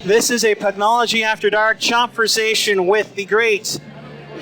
This is a Pucknology After Dark conversation with the great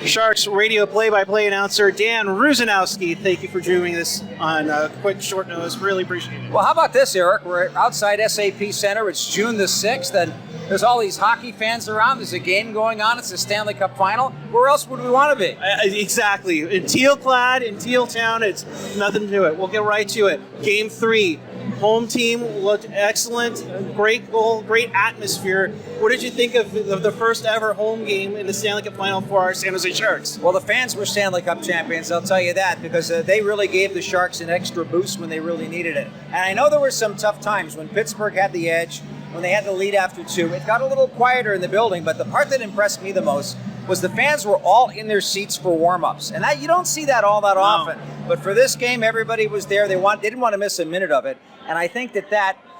Sharks radio play-by-play announcer Dan Rusanowsky. Thank you for doing this on a quick, short notice. Really appreciate it. Well, how about this, Eric? We're outside SAP Center. It's June the 6th, and there's all these hockey fans around. There's a game going on. It's the Stanley Cup Final. Where else would we want to be? Exactly. In teal-clad, in Teal Town, it's nothing to it. We'll get right to it. Game 3. Home team looked excellent. Great goal, great atmosphere. What did you think of the first ever home game in the Stanley Cup Final for our San Jose Sharks? Well, the fans were Stanley Cup champions, I'll tell you that, because they really gave the Sharks an extra boost when they really needed it. And I know there were some tough times when Pittsburgh had the edge, when they had the lead after 2. It got a little quieter in the building, but the part that impressed me the most was the fans were all in their seats for warm-ups. And that you don't see that all that often. But for this game, everybody was there. They didn't want to miss a minute of it. And I think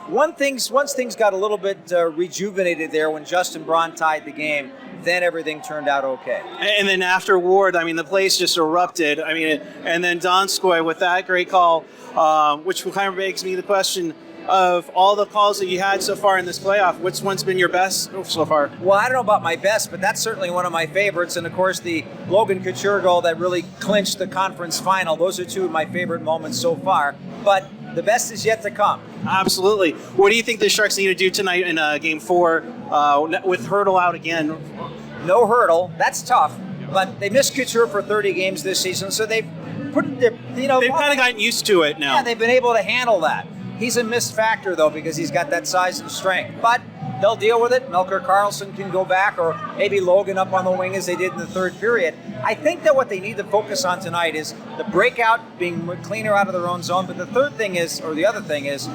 once things got a little bit rejuvenated there when Justin Braun tied the game, then everything turned out okay. And then afterward, the place just erupted. And then Donskoy with that great call, which kind of begs me the question of all the calls that you had so far in this playoff, which one's been your best so far? Well, I don't know about my best, but that's certainly one of my favorites. And of course, the Logan Couture goal that really clinched the conference final. Those are two of my favorite moments so far. But the best is yet to come. Absolutely. What do you think the Sharks need to do tonight in Game 4 with Hurdle out again? No Hurdle. That's tough. But they missed Couture for 30 games this season, so they've put it. They've kind of gotten used to it now. Yeah, they've been able to handle that. He's a missed factor, though, because he's got that size and strength. But they'll deal with it. Melker Karlsson can go back, or maybe Logan up on the wing as they did in the third period. I think that what they need to focus on tonight is the breakout, being cleaner out of their own zone. But the other thing is,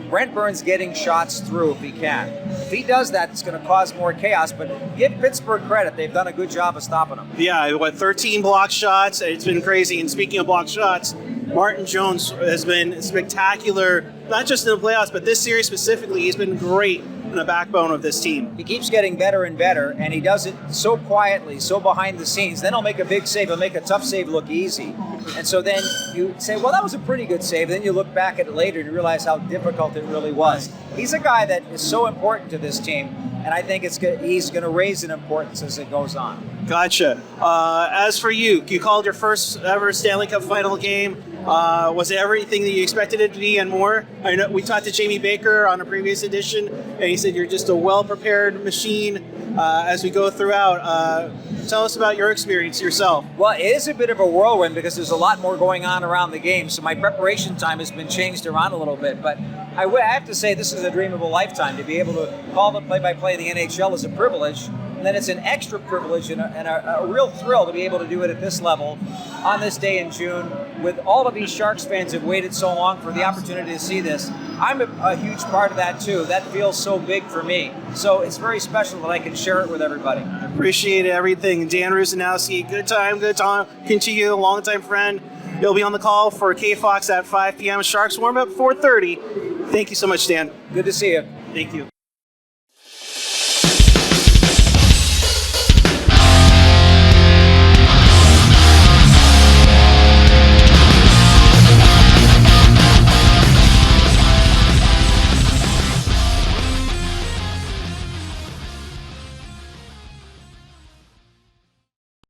Brent Burns getting shots through if he can. If he does that, it's going to cause more chaos. But give Pittsburgh credit. They've done a good job of stopping them. Yeah, 13 block shots. It's been crazy. And speaking of block shots, Martin Jones has been spectacular, not just in the playoffs, but this series specifically. He's been great in the backbone of this team. He keeps getting better and better, and he does it so quietly, so behind the scenes. Then he'll make a big save. He'll make a tough save look easy. And so then you say, well, that was a pretty good save. Then you look back at it later and you realize how difficult it really was. He's a guy that is so important to this team, and I think he's going to raise in importance as it goes on. Gotcha. As for you called your first ever Stanley Cup Final game. Was it everything that you expected it to be and more? I know we talked to Jamie Baker on a previous edition, and he said you're just a well-prepared machine as we go throughout. Tell us about your experience yourself. Well, it is a bit of a whirlwind because there's a lot more going on around the game, so my preparation time has been changed around a little bit. But I have to say this is a dream of a lifetime. To be able to call the play-by-play in the NHL is a privilege. And then it's an extra privilege and a real thrill to be able to do it at this level on this day in June with all of these Sharks fans who have waited so long for the opportunity to see this. I'm a huge part of that too. That feels so big for me. So it's very special that I can share it with everybody. I appreciate everything. Dan Rusanowsky, good talking to you, a longtime friend. You'll be on the call for KFox at 5 p.m. Sharks warm up 4:30. Thank you so much, Dan. Good to see you. Thank you.